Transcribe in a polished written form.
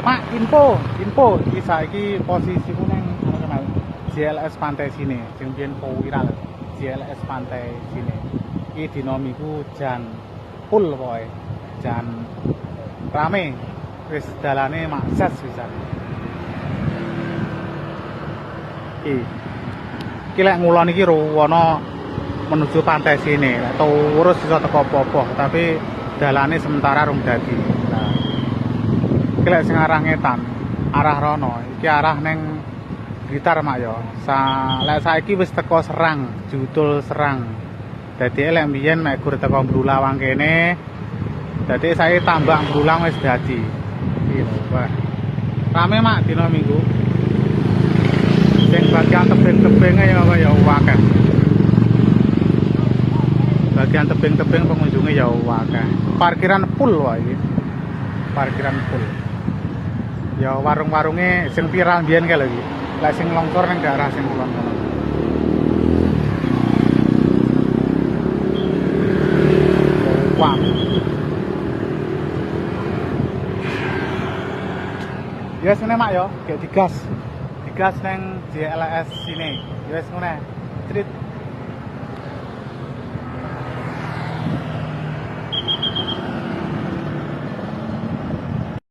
Mak, info iki saiki posisiku ning anu kenal JLS Pantai Sini, sing biyen viral. JLS Pantai Sini. Iki dina Minggu jan full pokoke. Jan rame. Wis dalane makses pisan. Iki lek ngulon iki ruwono menuju Pantai Sini. Lek terus iso teko Popoh, tapi dalane sementara rung dadi. Nah, iki lek sing arah ngetan, arah rono, iki arah neng Blitar mak yo. Lek saiki wis teko Serang, judul Serang. Dadi lek mbiyen mek gur teko Brulawang kene, dadi saiki tambah Brulang wis dadi. Gitu, wah. Rame mak dina Minggu. Sing bagian tebing-tebinge ya akeh. Bagian tebing-tebing pengunjungnya ya akeh. Parkiran full wae iki. Parkiran full. Ya warung-warunge sing viral mbiyen kae lho iki. Lek sing longsor ning daerah sing kulon kono. Wah. Ya wis ngene mak yo, gek digas. Digas neng JLS sini. Ya wis ngene. Street